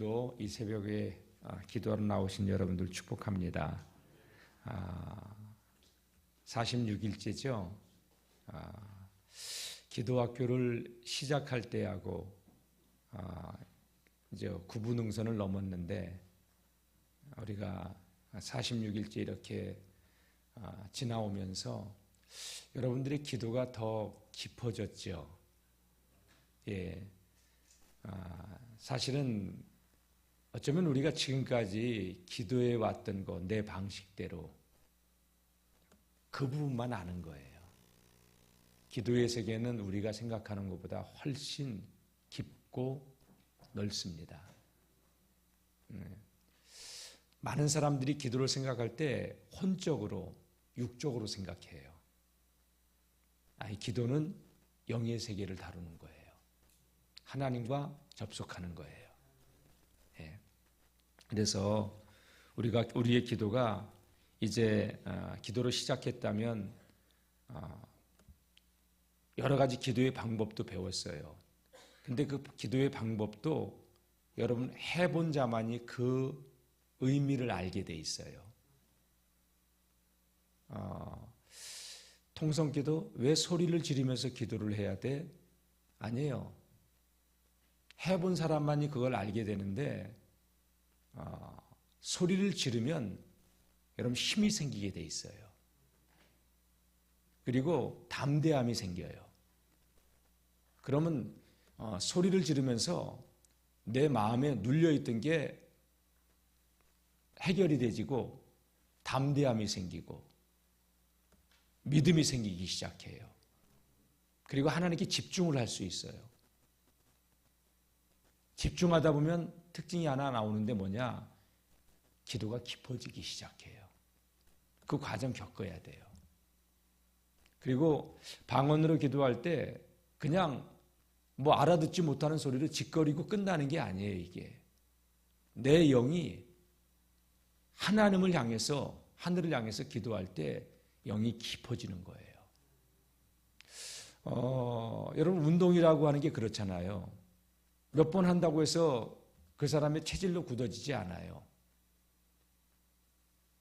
오늘도 이 새벽에 기도하러 나오신 여러분들 축복합니다. 46일째죠. 기도학교를 시작할 때하고 이제 구분응선을 넘었는데 우리가 46일째 이렇게 지나오면서 여러분들의 기도가 더 깊어졌죠. 예. 사실은 어쩌면 우리가 지금까지 기도해 왔던 거 내 방식대로 그 부분만 아는 거예요. 기도의 세계는 우리가 생각하는 것보다 훨씬 깊고 넓습니다. 많은 사람들이 기도를 생각할 때 혼적으로 육적으로 생각해요. 이 기도는 영의 세계를 다루는 거예요. 하나님과 접속하는 거예요. 예. 그래서 우리의 기도가 이제 기도를 시작했다면 여러 가지 기도의 방법도 배웠어요. 근데 그 기도의 방법도 여러분 해본 자만이 그 의미를 알게 돼 있어요. 통성기도 왜 소리를 지르면서 기도를 해야 돼? 아니에요. 해본 사람만이 그걸 알게 되는데 소리를 지르면 여러분 힘이 생기게 돼 있어요. 그리고 담대함이 생겨요. 그러면 소리를 지르면서 내 마음에 눌려있던 게 해결이 되지고 담대함이 생기고 믿음이 생기기 시작해요. 그리고 하나님께 집중을 할 수 있어요. 집중하다 보면 특징이 하나 나오는데 뭐냐? 기도가 깊어지기 시작해요. 그 과정 겪어야 돼요. 그리고 방언으로 기도할 때 그냥 뭐 알아듣지 못하는 소리를 짓거리고 끝나는 게 아니에요, 이게. 내 영이 하나님을 향해서, 하늘을 향해서 기도할 때 영이 깊어지는 거예요. 여러분, 운동이라고 하는 게 그렇잖아요. 몇 번 한다고 해서 그 사람의 체질로 굳어지지 않아요.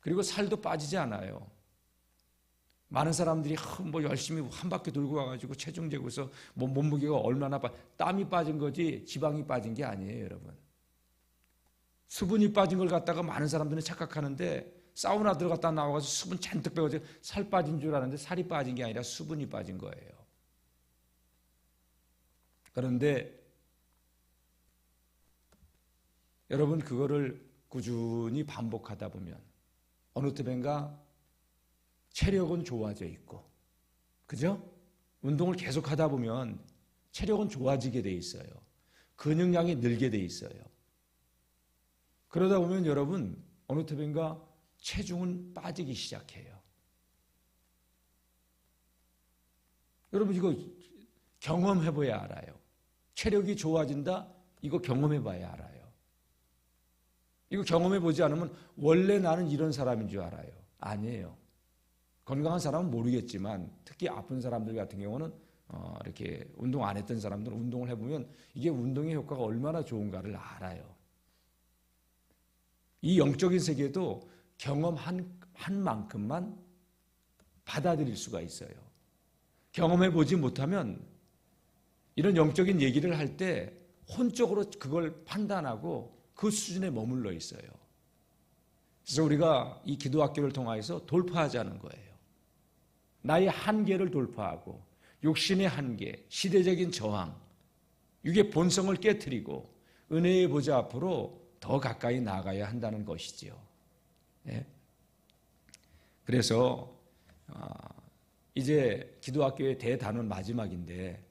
그리고 살도 빠지지 않아요. 많은 사람들이 뭐 열심히 한 바퀴 돌고 와가지고 체중 재고서 몸무게가 얼마나 땀이 빠진 거지 지방이 빠진 게 아니에요, 여러분. 수분이 빠진 걸 갖다가 많은 사람들은 착각하는데 사우나 들어갔다 나와서 수분 잔뜩 빼가지고 살 빠진 줄 아는데 살이 빠진 게 아니라 수분이 빠진 거예요. 그런데 여러분 그거를 꾸준히 반복하다 보면 어느 때인가 체력은 좋아져 있고, 그죠? 운동을 계속 하다 보면 체력은 좋아지게 돼 있어요. 근육량이 늘게 돼 있어요. 그러다 보면 여러분 어느 때인가 체중은 빠지기 시작해요. 여러분 이거 경험해봐야 알아요. 체력이 좋아진다? 이거 경험해봐야 알아요. 이거 경험해보지 않으면 원래 나는 이런 사람인 줄 알아요. 아니에요. 건강한 사람은 모르겠지만 특히 아픈 사람들 같은 경우는 이렇게 운동 안 했던 사람들은 운동을 해보면 이게 운동의 효과가 얼마나 좋은가를 알아요. 이 영적인 세계도 경험한 만큼만 받아들일 수가 있어요. 경험해보지 못하면 이런 영적인 얘기를 할 때 혼적으로 그걸 판단하고 그 수준에 머물러 있어요. 그래서 우리가 이 기도학교를 통해서 돌파하자는 거예요. 나의 한계를 돌파하고 육신의 한계, 시대적인 저항, 육의 본성을 깨트리고 은혜의 보좌 앞으로 더 가까이 나가야 한다는 것이지요. 네? 그래서 이제 기도학교의 대단원 마지막인데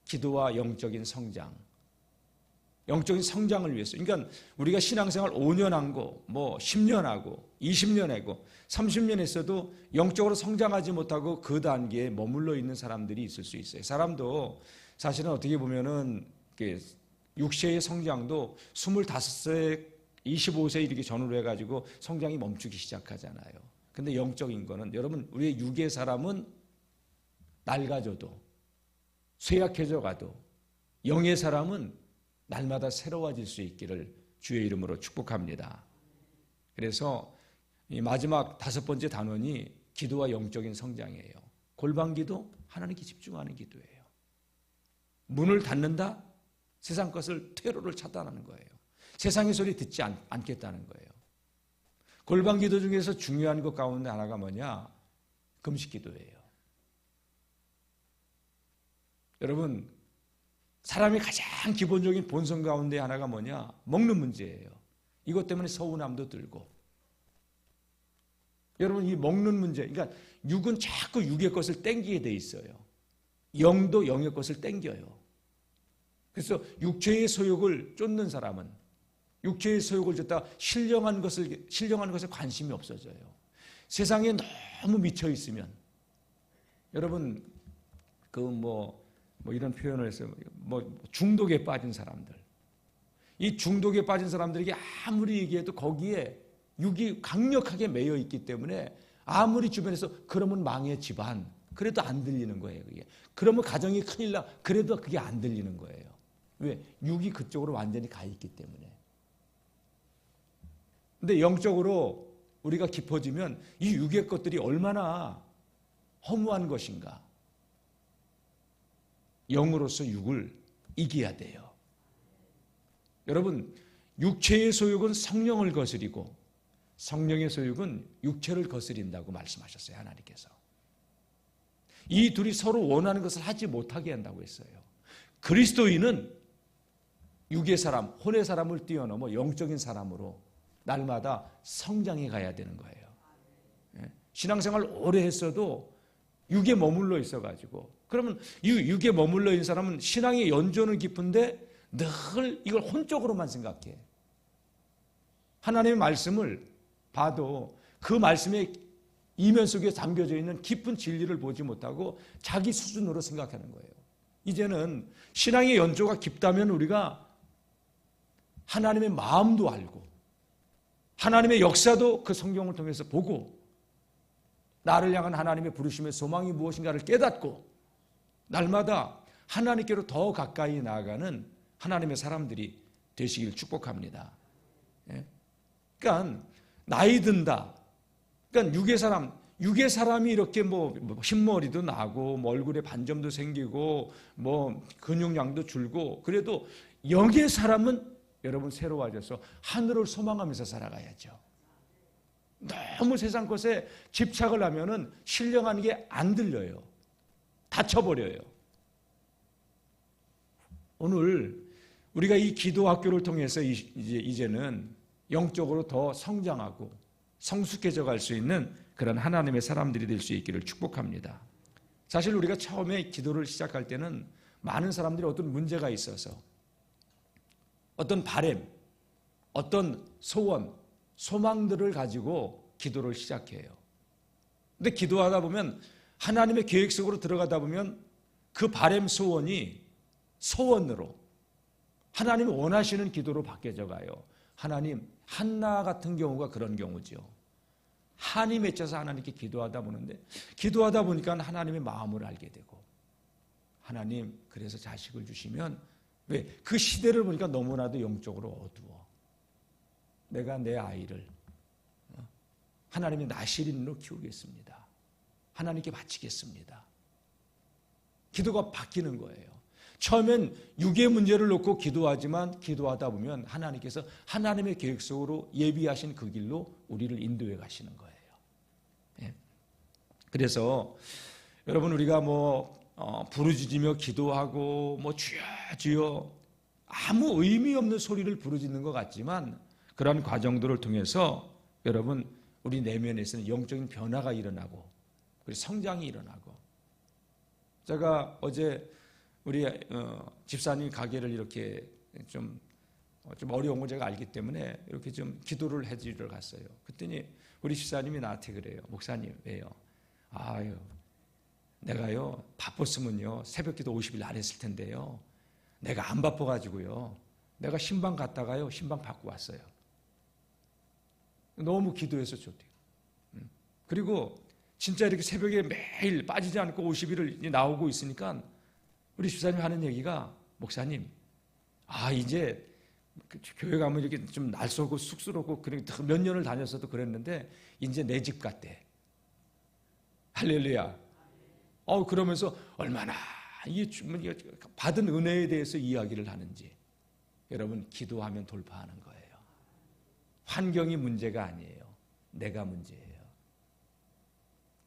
기도와 영적인 성장, 영적인 성장을 위해서. 그러니까 우리가 신앙생활 5년 하고 뭐 10년 하고 20년 하고 30년 했어도 영적으로 성장하지 못하고 그 단계에 머물러 있는 사람들이 있을 수 있어요. 사람도 사실은 어떻게 보면은 육체의 성장도 25세, 25세 이렇게 전후로 해가지고 성장이 멈추기 시작하잖아요. 근데 영적인 거는 여러분 우리의 육의 사람은 낡아져도 쇠약해져 가도 영의 사람은 날마다 새로워질 수 있기를 주의 이름으로 축복합니다. 그래서 이 마지막 5번째 단원이 기도와 영적인 성장이에요. 골방 기도, 하나님께 집중하는 기도예요. 문을 닫는다? 세상 것을 퇴로를 차단하는 거예요. 세상의 소리 듣지 않겠다는 거예요. 골방 기도 중에서 중요한 것 가운데 하나가 뭐냐? 금식 기도예요. 여러분, 사람이 가장 기본적인 본성 가운데 하나가 뭐냐? 먹는 문제예요. 이것 때문에 서운함도 들고. 여러분, 이 먹는 문제, 그러니까 육은 자꾸 육의 것을 땡기게 돼 있어요. 영도 영의 것을 땡겨요. 그래서 육체의 소욕을 쫓는 사람은 육체의 소욕을 쫓다가 신령한 것에 관심이 없어져요. 세상에 너무 미쳐 있으면 여러분 뭐 이런 표현을 해서 중독에 빠진 사람들, 이 중독에 빠진 사람들에게 아무리 얘기해도 거기에 육이 강력하게 매여 있기 때문에 아무리 주변에서 그러면 망해 집안 그래도 안 들리는 거예요. 그게 그러면 가정이 큰일 나 그래도 그게 안 들리는 거예요. 왜? 육이 그쪽으로 완전히 가 있기 때문에. 근데 영적으로 우리가 깊어지면 이 육의 것들이 얼마나 허무한 것인가. 영으로서 육을 이겨야 돼요. 여러분, 육체의 소욕은 성령을 거스리고 성령의 소욕은 육체를 거스린다고 말씀하셨어요. 하나님께서. 이 둘이 서로 원하는 것을 하지 못하게 한다고 했어요. 그리스도인은 육의 사람, 혼의 사람을 뛰어넘어 영적인 사람으로 날마다 성장해 가야 되는 거예요. 신앙생활 오래 했어도 육에 머물러 있어가지고 그러면 이 육에 머물러 있는 사람은 신앙의 연조는 깊은데 늘 이걸 혼적으로만 생각해. 하나님의 말씀을 봐도 그 말씀의 이면 속에 담겨져 있는 깊은 진리를 보지 못하고 자기 수준으로 생각하는 거예요. 이제는 신앙의 연조가 깊다면 우리가 하나님의 마음도 알고 하나님의 역사도 그 성경을 통해서 보고 나를 향한 하나님의 부르심의 소망이 무엇인가를 깨닫고 날마다 하나님께로 더 가까이 나아가는 하나님의 사람들이 되시길 축복합니다. 그러니까 나이 든다. 그러니까 육의 사람이 이렇게 흰머리도 나고 얼굴에 반점도 생기고 근육량도 줄고 그래도 영의 사람은 여러분 새로워져서 하늘을 소망하면서 살아가야죠. 너무 세상 것에 집착을 하면은 신령한 게 안 들려요. 다쳐버려요. 오늘 우리가 이 기도 학교를 통해서 이제는 영적으로 더 성장하고 성숙해져 갈 수 있는 그런 하나님의 사람들이 될 수 있기를 축복합니다. 사실 우리가 처음에 기도를 시작할 때는 많은 사람들이 어떤 문제가 있어서 어떤 바람, 어떤 소원, 소망들을 가지고 기도를 시작해요. 근데 기도하다 보면 하나님의 계획 속으로 들어가다 보면 그 바람 소원이 소원으로 하나님이 원하시는 기도로 바뀌어져 가요. 하나님, 한나 같은 경우가 그런 경우죠. 한이 맺혀서 하나님께 기도하다 보니까 하나님의 마음을 알게 되고 하나님 그래서 자식을 주시면 왜? 그 시대를 보니까 너무나도 영적으로 어두워. 내가 내 아이를 하나님의 나시린으로 키우겠습니다. 하나님께 바치겠습니다. 기도가 바뀌는 거예요. 처음엔 육의 문제를 놓고 기도하지만 기도하다 보면 하나님께서 하나님의 계획 속으로 예비하신 그 길로 우리를 인도해 가시는 거예요. 그래서 여러분 우리가 부르짖으며 기도하고 주여 주여 아무 의미 없는 소리를 부르짖는 것 같지만 그런 과정들을 통해서 여러분 우리 내면에서는 영적인 변화가 일어나고 그리고 성장이 일어나고 제가 어제 우리 집사님 가게를 이렇게 좀 어려운 걸 제가 알기 때문에 이렇게 좀 기도를 해주러 갔어요. 그랬더니 우리 집사님이 나한테 그래요. 목사님 왜요? 아유 내가요 바빴으면요 새벽기도 50일 안 했을 텐데요. 내가 안 바빠가지고요. 내가 신방 갔다가요 신방 받고 왔어요. 너무 기도해서 좋대요. 그리고 진짜 이렇게 새벽에 매일 빠지지 않고 50일을 나오고 있으니까 우리 집사님 하는 얘기가 목사님 이제 교회 가면 이렇게 좀 날쏘고 쑥스럽고 몇 년을 다녔어도 그랬는데 이제 내 집 같대. 할렐루야. 그러면서 얼마나 이 받은 은혜에 대해서 이야기를 하는지. 여러분, 기도하면 돌파하는 거예요. 환경이 문제가 아니에요. 내가 문제예요.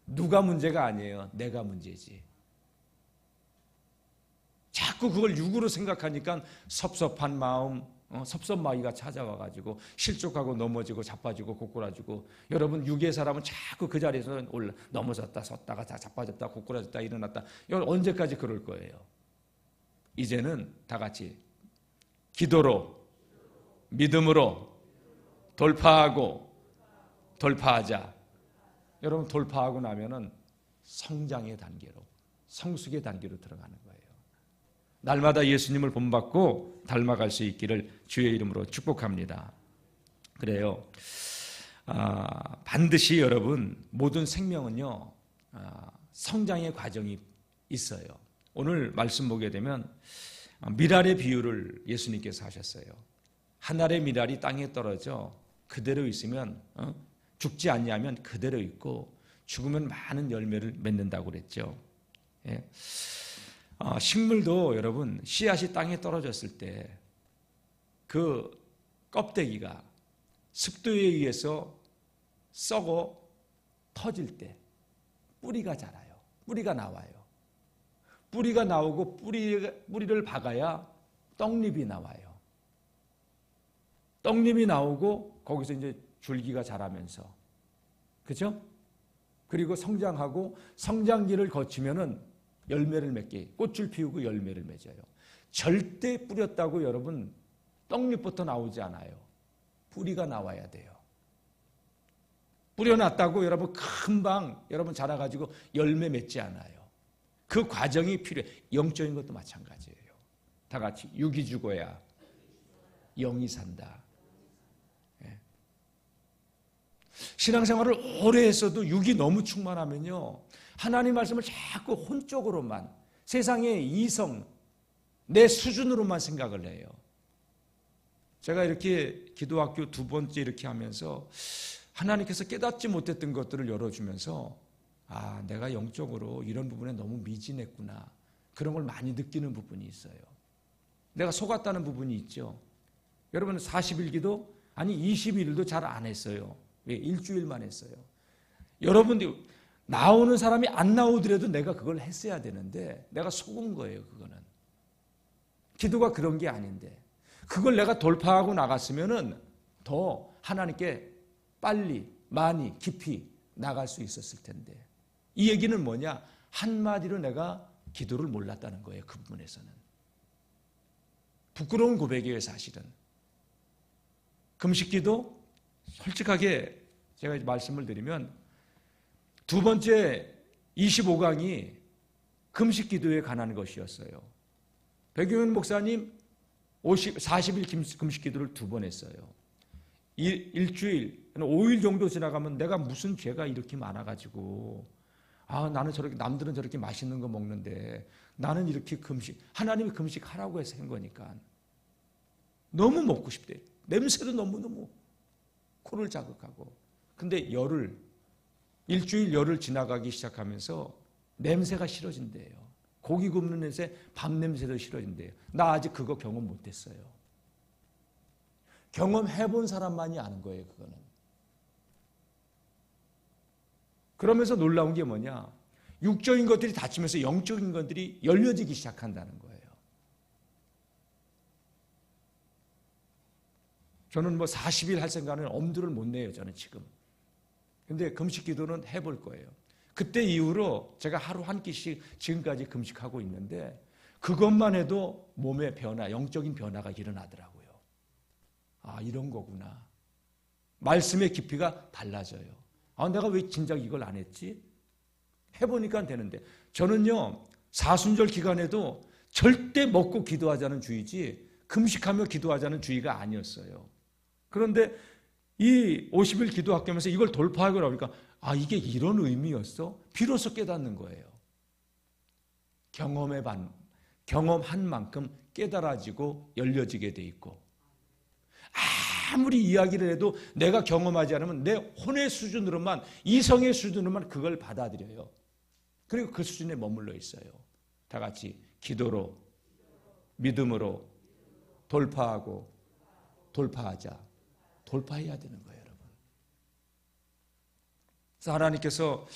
누가 문제가 아니에요. 내가 문제지. 자꾸 그걸 육으로 생각하니까 섭섭한 마음, 섭섭마귀가 찾아와가지고 실족하고 넘어지고 자빠지고 고꾸라지고. 여러분, 육의 사람은 자꾸 그 자리에서 넘어졌다 섰다가 자빠졌다 고꾸라졌다 일어났다. 여러분, 언제까지 그럴 거예요? 이제는 다 같이 기도로, 믿음으로 돌파하고 돌파하자. 여러분, 돌파하고 나면은 성장의 단계로, 성숙의 단계로 들어가는 거예요. 날마다 예수님을 본받고 닮아갈 수 있기를 주의 이름으로 축복합니다. 그래요. 반드시 여러분, 모든 생명은요, 성장의 과정이 있어요. 오늘 말씀 보게 되면 밀알의 비유를 예수님께서 하셨어요. 한 알의 밀알이 땅에 떨어져 그대로 있으면 죽지 않냐면 그대로 있고 죽으면 많은 열매를 맺는다고 그랬죠. 예. 식물도 여러분, 씨앗이 땅에 떨어졌을 때 그 껍데기가 습도에 의해서 썩어 터질 때 뿌리가 자라요. 뿌리가 나와요. 뿌리가 나오고 뿌리를 박아야 떡잎이 나와요. 떡잎이 나오고 거기서 이제 줄기가 자라면서, 그죠? 그리고 성장하고 성장기를 거치면은 열매를 맺게, 꽃을 피우고 열매를 맺어요. 절대 뿌렸다고 여러분 떡잎부터 나오지 않아요. 뿌리가 나와야 돼요. 뿌려놨다고 여러분 금방 여러분 자라가지고 열매 맺지 않아요. 그 과정이 필요해요. 영적인 것도 마찬가지예요. 다 같이 육이 죽어야 영이 산다. 예. 신앙생활을 오래 했어도 육이 너무 충만하면요, 하나님 말씀을 자꾸 혼적으로만, 세상의 이성, 내 수준으로만 생각을 해요. 제가 이렇게 기도학교 2번째 이렇게 하면서 하나님께서 깨닫지 못했던 것들을 열어주면서 내가 영적으로 이런 부분에 너무 미진했구나, 그런 걸 많이 느끼는 부분이 있어요. 내가 속았다는 부분이 있죠. 여러분, 40일 기도, 아니 21일도 잘 안 했어요. 왜? 일주일만 했어요. 여러분들 나오는 사람이 안 나오더라도 내가 그걸 했어야 되는데 내가 속은 거예요. 그거는 기도가 그런 게 아닌데, 그걸 내가 돌파하고 나갔으면은 더 하나님께 빨리, 많이, 깊이 나갈 수 있었을 텐데. 이 얘기는 뭐냐? 한마디로 내가 기도를 몰랐다는 거예요. 그 부분에서는. 부끄러운 고백이에요, 사실은. 금식기도 솔직하게 제가 말씀을 드리면 2번째 25강이 금식기도에 관한 것이었어요. 백용현 목사님 40일 금식기도를 2번 했어요. 일주일, 5일 정도 지나가면 내가 무슨 죄가 이렇게 많아가지고 나는 저렇게, 남들은 저렇게 맛있는 거 먹는데 나는 이렇게 하나님이 금식하라고 해서 한 거니까 너무 먹고 싶대. 냄새도 너무너무 코를 자극하고. 근데 일주일 열흘 지나가기 시작하면서 냄새가 싫어진대요. 고기 굽는 냄새, 밥 냄새도 싫어진대요. 나 아직 그거 경험 못했어요. 경험해본 사람만이 아는 거예요, 그거는. 그러면서 놀라운 게 뭐냐? 육적인 것들이 닫히면서 영적인 것들이 열려지기 시작한다는 거예요. 저는 40일 할 생각은 엄두를 못 내요, 저는 지금. 근데 금식 기도는 해볼 거예요. 그때 이후로 제가 하루 한 끼씩 지금까지 금식하고 있는데 그것만 해도 몸의 변화, 영적인 변화가 일어나더라고요. 이런 거구나. 말씀의 깊이가 달라져요. 내가 왜 진작 이걸 안 했지? 해보니까 되는데. 저는요, 사순절 기간에도 절대 먹고 기도하자는 주의지 금식하며 기도하자는 주의가 아니었어요. 그런데 이 50일 기도학교면서 이걸 돌파하고 나오니까 이게 이런 의미였어? 비로소 깨닫는 거예요. 경험한 만큼 깨달아지고 열려지게 돼 있고, 아무리 이야기를 해도 내가 경험하지 않으면 내 혼의 수준으로만, 이성의 수준으로만 그걸 받아들여요. 그리고 그 수준에 머물러 있어요. 다 같이 기도로, 믿음으로 돌파하고 돌파하자. 돌파해야 되는 거예요, 여러분. 그래서 하나님께서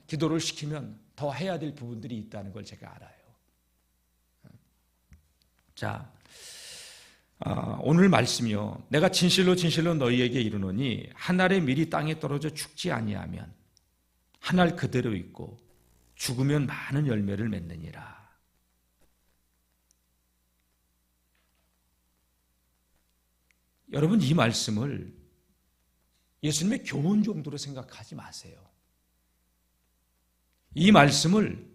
기도를 시키면 더 해야 될 부분들이 있다는 걸 제가 알아요. 자, 오늘 말씀이요. 내가 진실로 진실로 너희에게 이르노니 한 알의 밀이 땅에 떨어져 죽지 아니하면 한 알 그대로 있고 죽으면 많은 열매를 맺느니라. 여러분, 이 말씀을 예수님의 교훈 정도로 생각하지 마세요. 이 말씀을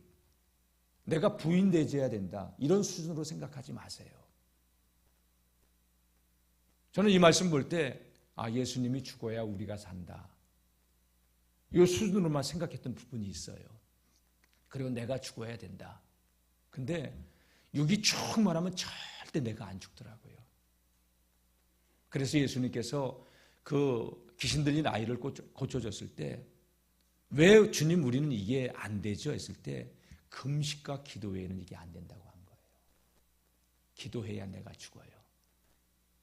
내가 부인되어야 된다, 이런 수준으로 생각하지 마세요. 저는 이 말씀 볼 때 예수님이 죽어야 우리가 산다, 이 수준으로만 생각했던 부분이 있어요. 그리고 내가 죽어야 된다. 근데 육이 충만하면 절대 내가 안 죽더라고요. 그래서 예수님께서 그 귀신 들린 아이를 고쳐줬을 때, 왜 주님 우리는 이게 안 되죠? 했을 때 금식과 기도 외에는 이게 안 된다고 한 거예요. 기도해야 내가 죽어요.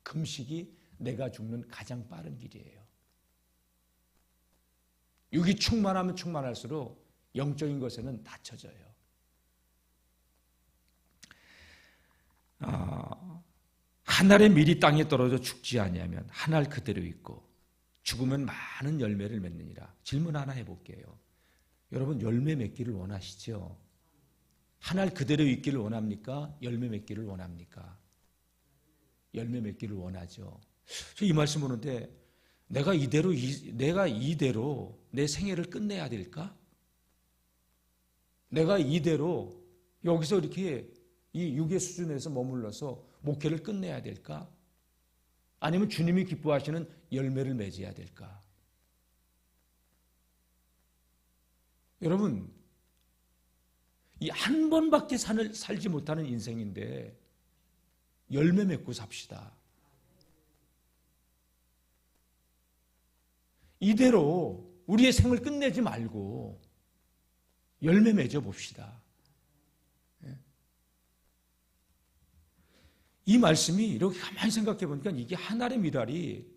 금식이 내가 죽는 가장 빠른 길이에요. 육이 충만하면 충만할수록 영적인 것에는 닫혀져요. 한 알의 밀이 땅에 떨어져 죽지 아니하면 한 알 그대로 있고 죽으면 많은 열매를 맺느니라. 질문 하나 해볼게요. 여러분, 열매 맺기를 원하시죠? 한 알 그대로 있기를 원합니까? 열매 맺기를 원합니까? 열매 맺기를 원하죠. 이 말씀 보는데 내가 이대로 내 생애를 끝내야 될까? 내가 이대로 여기서 이렇게 이 육의 수준에서 머물러서 목회를 끝내야 될까? 아니면 주님이 기뻐하시는 열매를 맺어야 될까? 여러분, 이 한 번밖에 살지 못하는 인생인데 열매 맺고 삽시다. 이대로 우리의 생을 끝내지 말고 열매 맺어 봅시다. 이 말씀이 이렇게 가만히 생각해 보니까 이게 한 알의 밀알이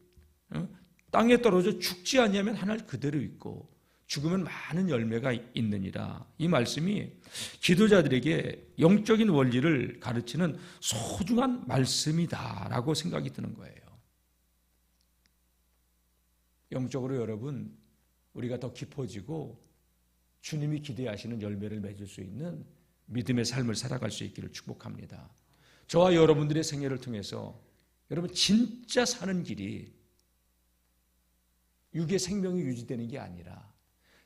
땅에 떨어져 죽지 아니하면 한 알 그대로 있고 죽으면 많은 열매가 있느니라. 이 말씀이 기도자들에게 영적인 원리를 가르치는 소중한 말씀이다라고 생각이 드는 거예요. 영적으로 여러분, 우리가 더 깊어지고 주님이 기대하시는 열매를 맺을 수 있는 믿음의 삶을 살아갈 수 있기를 축복합니다. 저와 여러분들의 생애를 통해서 여러분 진짜 사는 길이 육의 생명이 유지되는 게 아니라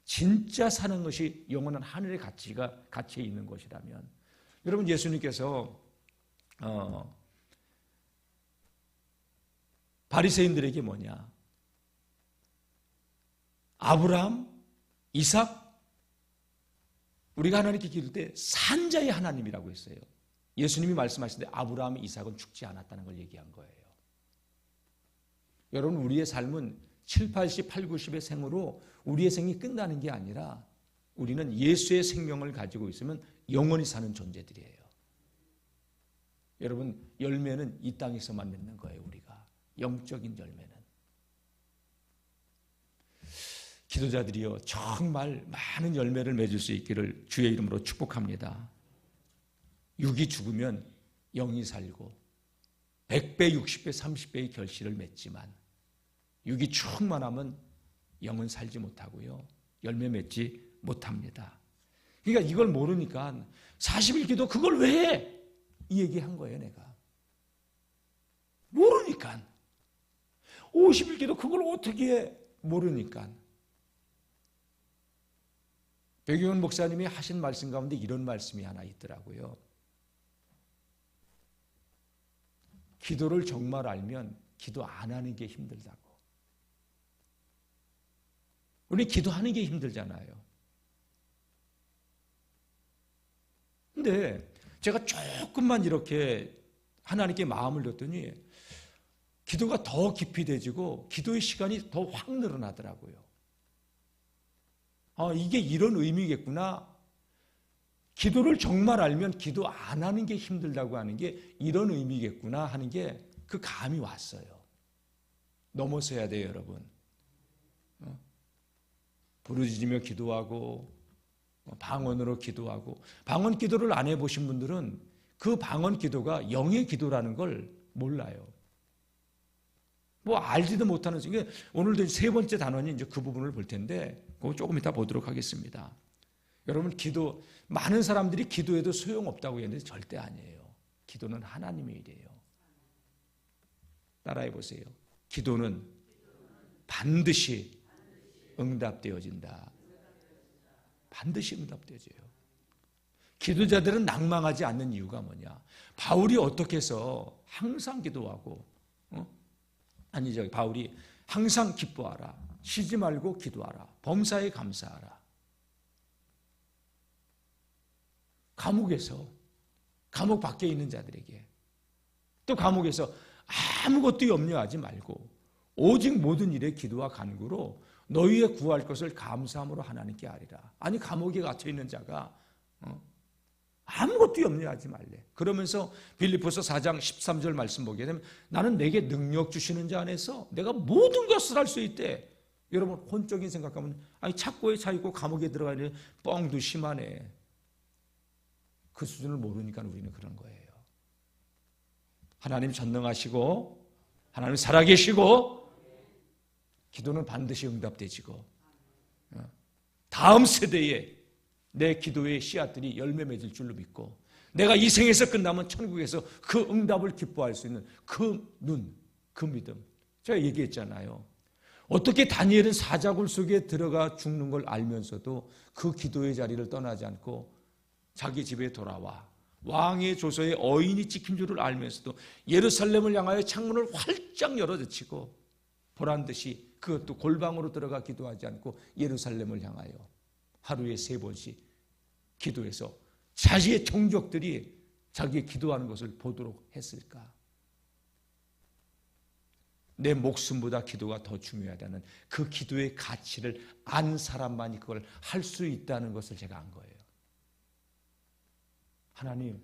진짜 사는 것이 영원한 하늘의 가치가 가치에 있는 것이라면, 여러분 예수님께서 바리새인들에게 뭐냐? 아브라함, 이삭, 우리가 하나님께 기도할 때 산자의 하나님이라고 했어요. 예수님이 말씀하실 때 아브라함, 이삭은 죽지 않았다는 걸 얘기한 거예요. 여러분, 우리의 삶은 7, 80, 8, 90의 생으로 우리의 생이 끝나는 게 아니라 우리는 예수의 생명을 가지고 있으면 영원히 사는 존재들이에요. 여러분, 열매는 이 땅에서만 맺는 거예요. 우리가 영적인 열매는. 기도자들이여 정말 많은 열매를 맺을 수 있기를 주의 이름으로 축복합니다. 육이 죽으면 영이 살고 100배, 60배, 30배의 결실을 맺지만 육이 충만하면 영은 살지 못하고요, 열매 맺지 못합니다. 그러니까 이걸 모르니까 40일 기도 그걸 왜 해? 이 얘기한 거예요. 내가 모르니까. 50일 기도 그걸 어떻게 해? 모르니까. 백유원 목사님이 하신 말씀 가운데 이런 말씀이 하나 있더라고요. 기도를 정말 알면 기도 안 하는 게 힘들다고. 우리 기도하는 게 힘들잖아요. 근데 제가 조금만 이렇게 하나님께 마음을 줬더니 기도가 더 깊이 되지고 기도의 시간이 더 확 늘어나더라고요. 이게 이런 의미겠구나. 기도를 정말 알면 기도 안 하는 게 힘들다고 하는 게 이런 의미겠구나 하는 게 그 감이 왔어요. 넘어서야 돼요, 여러분. 부르짖으며 기도하고 방언으로 기도하고, 방언 기도를 안 해보신 분들은 그 방언 기도가 영의 기도라는 걸 몰라요. 뭐 알지도 못하는, 이게 오늘도 세 번째 단원이 이제 그 부분을 볼 텐데 그거 조금 이따 보도록 하겠습니다. 여러분, 기도, 많은 사람들이 기도해도 소용없다고 했는데 절대 아니에요. 기도는 하나님의 일이에요. 따라해 보세요. 기도는 반드시 응답되어진다. 반드시 응답되어져요. 기도자들은 낭망하지 않는 이유가 뭐냐? 바울이 어떻게 해서 항상 기도하고, 바울이 항상 기뻐하라, 쉬지 말고 기도하라, 범사에 감사하라. 감옥에서, 감옥 밖에 있는 자들에게, 또 감옥에서 아무것도 염려하지 말고 오직 모든 일에 기도와 간구로 너희의 구할 것을 감사함으로 하나님께 아리라. 아니, 감옥에 갇혀 있는 자가 아무것도 염려하지 말래. 그러면서 빌립보서 4장 13절 말씀 보게 되면 나는 내게 능력 주시는 자 안에서 내가 모든 것을 할 수 있대. 여러분, 혼적인 생각하면 착고에 차 있고 감옥에 들어가 있는 뻥도 심하네. 그 수준을 모르니까 우리는 그런 거예요. 하나님 전능하시고 하나님 살아계시고 기도는 반드시 응답되지고 다음 세대에 내 기도의 씨앗들이 열매 맺을 줄로 믿고 내가 이 생에서 끝나면 천국에서 그 응답을 기뻐할 수 있는 그 눈, 그 믿음. 제가 얘기했잖아요. 어떻게 다니엘은 사자굴 속에 들어가 죽는 걸 알면서도 그 기도의 자리를 떠나지 않고 자기 집에 돌아와 왕의 조서에 어인이 찍힌 줄을 알면서도 예루살렘을 향하여 창문을 활짝 열어젖히고 보란듯이 그것도 골방으로 들어가 기도하지 않고 예루살렘을 향하여 하루에 3번씩 기도해서 자기의 종족들이 자기의 기도하는 것을 보도록 했을까? 내 목숨보다 기도가 더 중요하다는 그 기도의 가치를 안 사람만이 그걸 할 수 있다는 것을 제가 안 거예요. 하나님,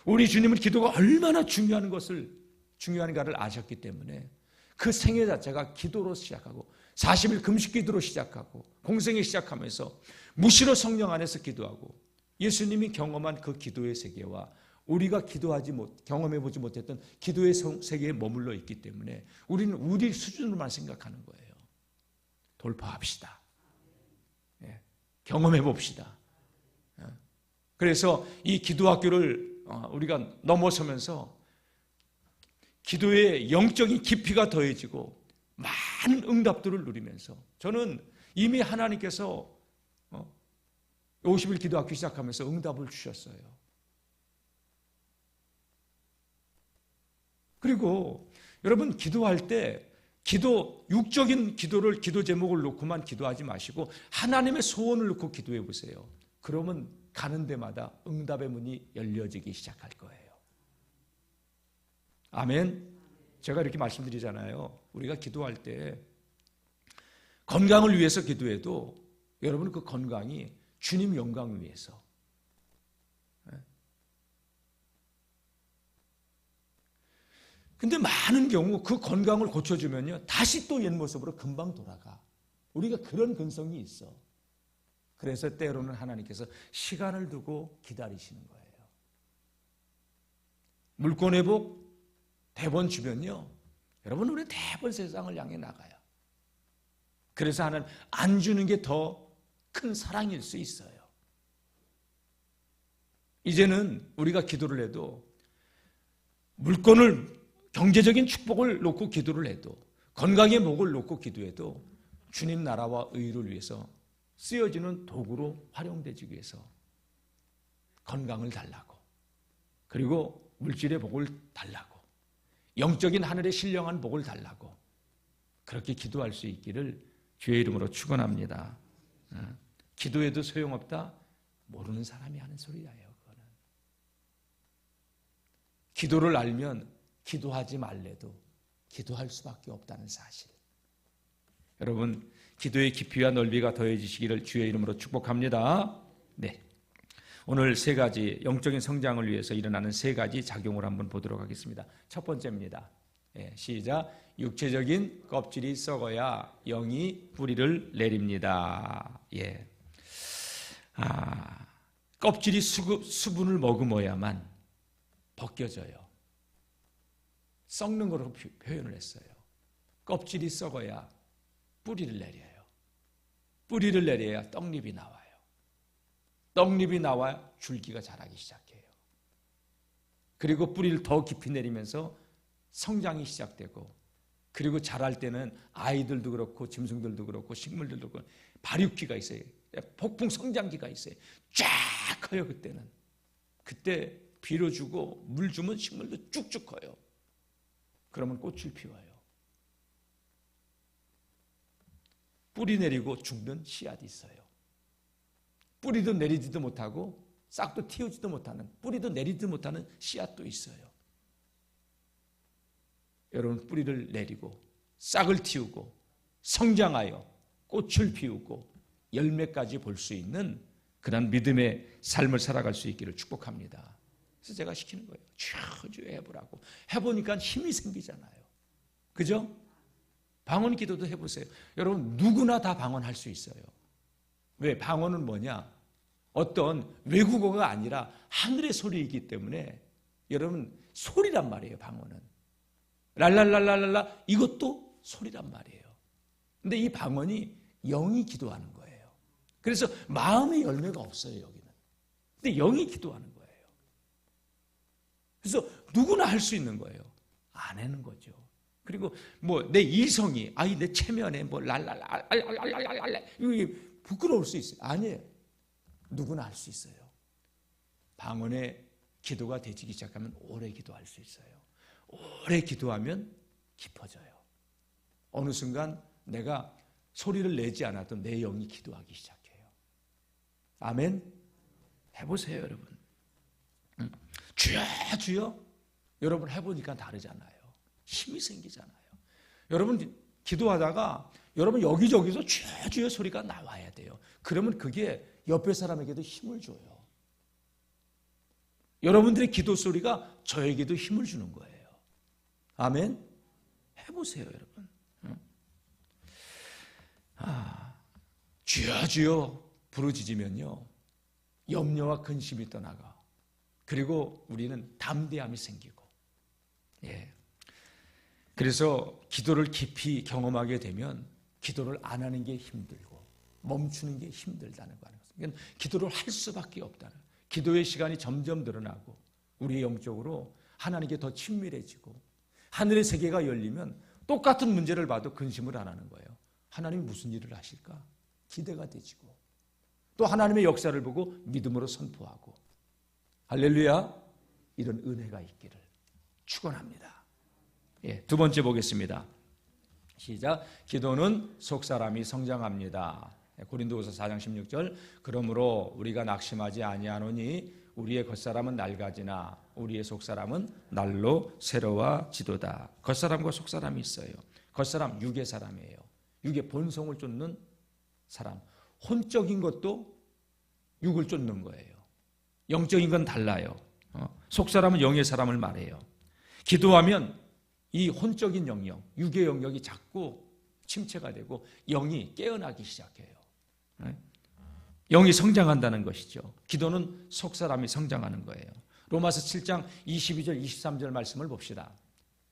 우리 주님은 기도가 얼마나 중요한가를 아셨기 때문에 그 생애 자체가 기도로 시작하고 40일 금식 기도로 시작하고 공생에 시작하면서 무시로 성령 안에서 기도하고 예수님이 경험한 그 기도의 세계와 우리가 경험해보지 못했던 기도의 세계에 머물러 있기 때문에 우리는 우리 수준으로만 생각하는 거예요. 돌파합시다. 경험해봅시다. 그래서 이 기도학교를 우리가 넘어서면서 기도의 영적인 깊이가 더해지고 많은 응답들을 누리면서 저는 이미 하나님께서 50일 기도학교 시작하면서 응답을 주셨어요. 그리고 여러분, 기도할 때 육적인 기도 제목을 놓고만 기도하지 마시고 하나님의 소원을 놓고 기도해 보세요. 그러면 가는 데마다 응답의 문이 열려지기 시작할 거예요. 아멘. 제가 이렇게 말씀드리잖아요. 우리가 기도할 때 건강을 위해서 기도해도 여러분, 그 건강이 주님 영광을 위해서. 근데 많은 경우 그 건강을 고쳐주면요, 다시 또 옛 모습으로 금방 돌아가. 우리가 그런 근성이 있어. 그래서 때로는 하나님께서 시간을 두고 기다리시는 거예요. 물권회복 대번 주면요, 여러분, 우리 대번 세상을 향해 나가요. 그래서 하나님 안 주는 게 더 큰 사랑일 수 있어요. 이제는 우리가 기도를 해도 물권을, 경제적인 축복을 놓고 기도를 해도, 건강의 목을 놓고 기도해도 주님 나라와 의를 위해서 쓰여지는 도구로 활용되기 위해서 건강을 달라고, 그리고 물질의 복을 달라고, 영적인 하늘의 신령한 복을 달라고 그렇게 기도할 수 있기를 주의 이름으로 축원합니다. 기도해도 소용없다? 모르는 사람이 하는 소리예요. 그거는. 기도를 알면 기도하지 말래도 기도할 수밖에 없다는 사실. 여러분, 기도의 깊이와 넓이가 더해지시기를 주의 이름으로 축복합니다. 네. 오늘 세 가지 영적인 성장을 위해서 일어나는 세 가지 작용을 한번 보도록 하겠습니다. 첫 번째입니다. 시작. 육체적인 껍질이 썩어야 영이 뿌리를 내립니다. 껍질이 수분을 머금어야만 벗겨져요. 썩는 거로 표현을 했어요. 껍질이 썩어야 뿌리를 내려요. 뿌리를 내려야 떡잎이 나와요. 떡잎이 나와 줄기가 자라기 시작해요. 그리고 뿌리를 더 깊이 내리면서 성장이 시작되고, 그리고 자랄 때는 아이들도 그렇고 짐승들도 그렇고 식물들도 그렇고 발육기가 있어요. 폭풍 성장기가 있어요. 쫙 커요. 그때는. 그때 비료 주고 물 주면 식물도 쭉쭉 커요. 그러면 꽃을 피워요. 뿌리 내리고 죽는 씨앗이 있어요. 뿌리도 내리지도 못하고 싹도 틔우지도 못하는, 뿌리도 내리지도 못하는 씨앗도 있어요. 여러분, 뿌리를 내리고 싹을 틔우고 성장하여 꽃을 피우고 열매까지 볼 수 있는 그런 믿음의 삶을 살아갈 수 있기를 축복합니다. 그래서 제가 시키는 거예요. 주여 해보라고. 해보니까 힘이 생기잖아요. 그죠? 방언 기도도 해보세요. 여러분, 누구나 다 방언할 수 있어요. 왜? 방언은 뭐냐? 어떤 외국어가 아니라 하늘의 소리이기 때문에, 여러분, 소리란 말이에요. 방언은 랄랄랄랄랄라, 이것도 소리란 말이에요. 근데 이 방언이 영이 기도하는 거예요. 그래서 마음의 열매가 없어요, 여기는. 근데 영이 기도하는 거예요. 그래서 누구나 할 수 있는 거예요. 안 하는 거죠. 그리고 뭐 내 이성이, 내 체면에 뭐 랄랄랄랄랄랄랄랄, 이게 부끄러울 수 있어요. 아니에요. 누구나 할 수 있어요. 방언의 기도가 되지기 시작하면 오래 기도할 수 있어요. 오래 기도하면 깊어져요. 어느 순간 내가 소리를 내지 않아도 내 영이 기도하기 시작해요. 아멘? 해보세요, 여러분. 주여 주여. 여러분 해보니까 다르잖아요. 힘이 생기잖아요. 여러분 기도하다가 여러분 여기저기서 주여 주여 소리가 나와야 돼요. 그러면 그게 옆에 사람에게도 힘을 줘요. 여러분들의 기도 소리가 저에게도 힘을 주는 거예요. 아멘? 해보세요, 여러분. 주여 주여 부르짖으면요, 염려와 근심이 떠나가. 그리고 우리는 담대함이 생기고, 그래서 기도를 깊이 경험하게 되면 기도를 안 하는 게 힘들고 멈추는 게 힘들다는 거예요. 그러니까 기도를 할 수밖에 없다는, 기도의 시간이 점점 늘어나고 우리의 영적으로 하나님께 더 친밀해지고, 하늘의 세계가 열리면 똑같은 문제를 봐도 근심을 안 하는 거예요. 하나님이 무슨 일을 하실까? 기대가 되지고, 또 하나님의 역사를 보고 믿음으로 선포하고, 할렐루야, 이런 은혜가 있기를 축원합니다. 두 번째 보겠습니다. 시작. 기도는 속사람이 성장합니다. 고린도후서 4장 16절. 그러므로 우리가 낙심하지 아니하노니 우리의 겉사람은 낡아지나 우리의 속사람은 날로 새로워지도다. 겉사람과 속사람이 있어요. 겉사람 육의 사람이에요. 육의 본성을 쫓는 사람. 혼적인 것도 육을 쫓는 거예요. 영적인 건 달라요. 속사람은 영의 사람을 말해요. 기도하면 이 혼적인 영역, 육의 영역이 자꾸 침체가 되고 영이 깨어나기 시작해요. 영이 성장한다는 것이죠. 기도는 속사람이 성장하는 거예요. 로마서 7장 22절 23절 말씀을 봅시다.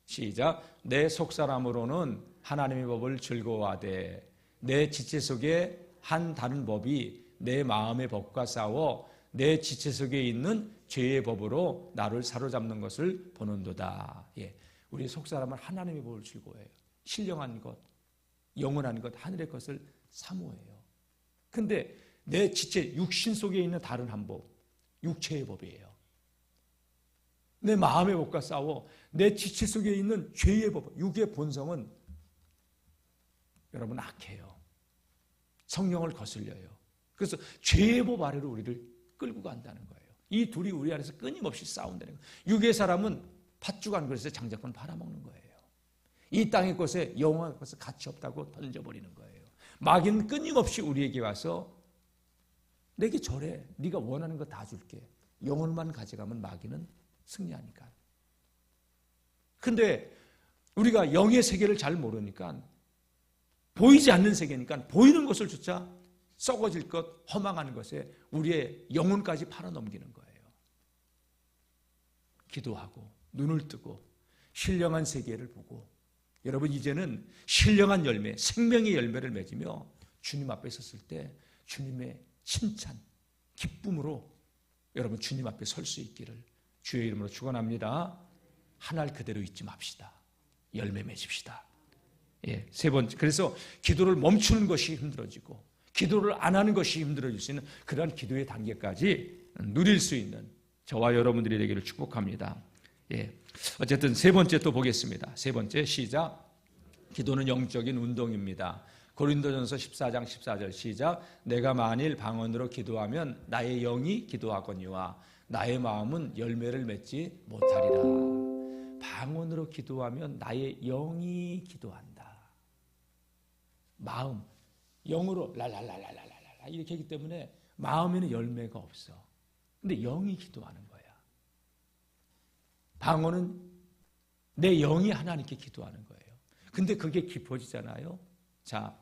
시작. 내 속사람으로는 하나님의 법을 즐거워하되 내 지체 속에 한 다른 법이 내 마음의 법과 싸워 내 지체 속에 있는 죄의 법으로 나를 사로잡는 것을 보는도다. 우리 속사람은 하나님의 법을 즐거워해요. 신령한 것, 영원한 것, 하늘의 것을 사모해요. 근데 내 지체, 육신 속에 있는 다른 한 법, 육체의 법이에요. 내 마음의 법과 싸워 내 지체 속에 있는 죄의 법, 육의 본성은 여러분 악해요. 성령을 거슬려요. 그래서 죄의 법 아래로 우리를 끌고 간다는 거예요. 이 둘이 우리 안에서 끊임없이 싸운다는 거예요. 육의 사람은 팥죽 한 그릇에 장작권 팔아먹는 거예요. 이 땅의 것에 영원한 것에 가치 없다고 던져버리는 거예요. 마귀는 끊임없이 우리에게 와서 내게 절해. 네가 원하는 거 다 줄게. 영혼만 가져가면 마귀는 승리하니까. 근데 우리가 영의 세계를 잘 모르니까 보이지 않는 세계니까 보이는 것을 조차 썩어질 것, 허망한 것에 우리의 영혼까지 팔아넘기는 거예요. 기도하고 눈을 뜨고 신령한 세계를 보고 여러분 이제는 신령한 열매, 생명의 열매를 맺으며 주님 앞에 섰을 때 주님의 칭찬, 기쁨으로 여러분 주님 앞에 설 수 있기를 주의 이름으로 축원합니다. 하나를 그대로 잊지 맙시다. 열매 맺읍시다. 예, 세 번째, 그래서 기도를 멈추는 것이 힘들어지고 기도를 안 하는 것이 힘들어질 수 있는 그러한 기도의 단계까지 누릴 수 있는 저와 여러분들이 되기를 축복합니다. 예, 어쨌든 세 번째 또 보겠습니다. 세 번째 시작. 기도는 영적인 운동입니다. 고린도전서 14장 14절 시작. 내가 만일 방언으로 기도하면 나의 영이 기도하거니와 나의 마음은 열매를 맺지 못하리라. 방언으로 기도하면 나의 영이 기도한다. 마음, 영으로 랄랄랄랄랄랄라 이렇게 하기 때문에 마음에는 열매가 없어. 근데 영이 기도하는 거야. 방언은 내 영이 하나님께 기도하는 거예요. 근데 그게 깊어지잖아요. 자,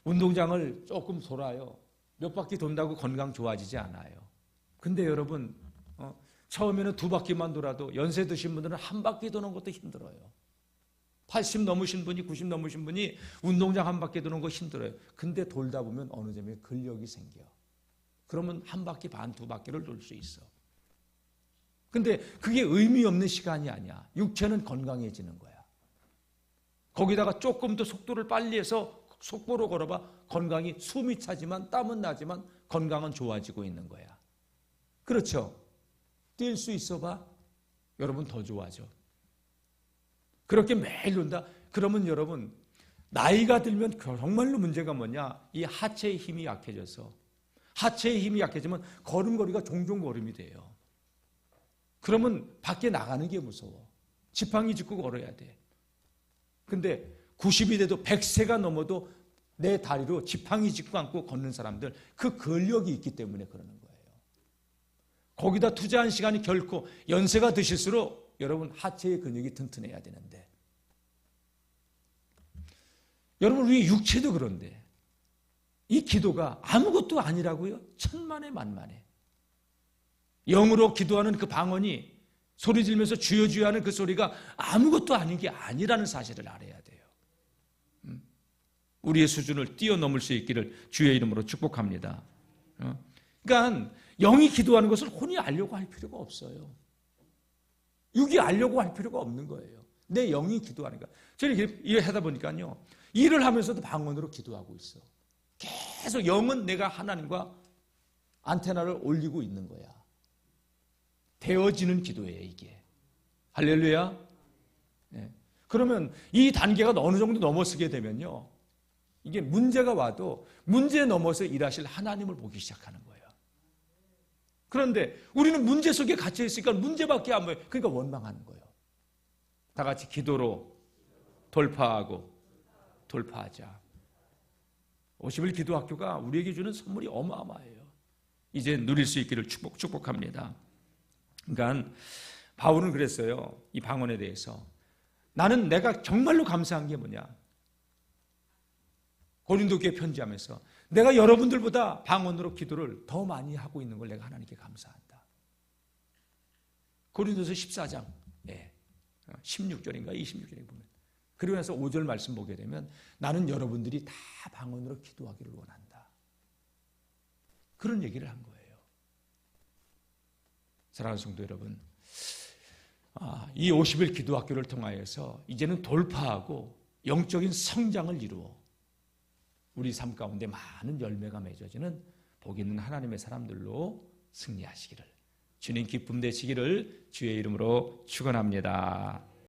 운동장을 조금 돌아요. 몇 바퀴 돈다고 건강 좋아지지 않아요. 근데 여러분 처음에는 2바퀴만 돌아도 연세 드신 분들은 1바퀴 도는 것도 힘들어요. 80 넘으신 분이 90 넘으신 분이 운동장 1바퀴 도는 거 힘들어요. 근데 돌다 보면 어느 점에 근력이 생겨. 그러면 1바퀴 반 2바퀴를 돌 수 있어. 근데 그게 의미 없는 시간이 아니야. 육체는 건강해지는 거야. 거기다가 조금 더 속도를 빨리 해서 속보로 걸어봐. 건강이 숨이 차지만 땀은 나지만 건강은 좋아지고 있는 거야. 그렇죠? 뛸 수 있어 봐. 여러분 더 좋아져. 그렇게 매일 논다. 그러면 여러분 나이가 들면 정말로 문제가 뭐냐? 이 하체의 힘이 약해져서 하체의 힘이 약해지면 걸음걸이가 종종 걸음이 돼요. 그러면 밖에 나가는 게 무서워. 지팡이 짚고 걸어야 돼. 근데 90이 돼도 100세가 넘어도 내 다리로 지팡이 짚고 앉고 걷는 사람들 그 근력이 있기 때문에 그러는 거예요. 거기다 투자한 시간이 결코 연세가 드실수록 여러분 하체의 근육이 튼튼해야 되는데 여러분 우리 육체도 그런데 이 기도가 아무것도 아니라고요? 천만에 만만해. 영으로 기도하는 그 방언이 소리 지르면서 주여 주여 하는 그 소리가 아무것도 아닌 게 아니라는 사실을 알아야 돼요. 우리의 수준을 뛰어넘을 수 있기를 주의 이름으로 축복합니다. 그러니까 영이 기도하는 것을 혼이 알려고 할 필요가 없어요. 육이 알려고 할 필요가 없는 거예요. 내 영이 기도하는 거야. 저는 이렇게 하다 보니까요. 일을 하면서도 방언으로 기도하고 있어. 계속 영은 내가 하나님과 안테나를 올리고 있는 거야. 되어지는 기도예요, 이게. 할렐루야. 네. 그러면 이 단계가 어느 정도 넘어서게 되면요. 이게 문제가 와도 문제 넘어서 일하실 하나님을 보기 시작하는 거예요. 그런데 우리는 문제 속에 갇혀 있으니까 문제밖에 안 보여요. 그러니까 원망하는 거예요. 다 같이 기도로 돌파하자. 50일 기도학교가 우리에게 주는 선물이 어마어마해요. 이제 누릴 수 있기를 축복합니다. 그러니까 바울은 그랬어요. 이 방언에 대해서. 나는 내가 정말로 감사한 게 뭐냐. 고린도 교회 편지하면서 내가 여러분들보다 방언으로 기도를 더 많이 하고 있는 걸 내가 하나님께 감사한다. 고린도서 14장 16절인가 26절에 보면 그리고 나서 5절 말씀 보게 되면 나는 여러분들이 다 방언으로 기도하기를 원한다. 그런 얘기를 한 거예요. 사랑하는 성도 여러분, 이 50일 기도학교를 통하여서 이제는 돌파하고 영적인 성장을 이루어 우리 삶 가운데 많은 열매가 맺어지는 복 있는 하나님의 사람들로 승리하시기를 주님 기쁨 되시기를 주의 이름으로 축원합니다.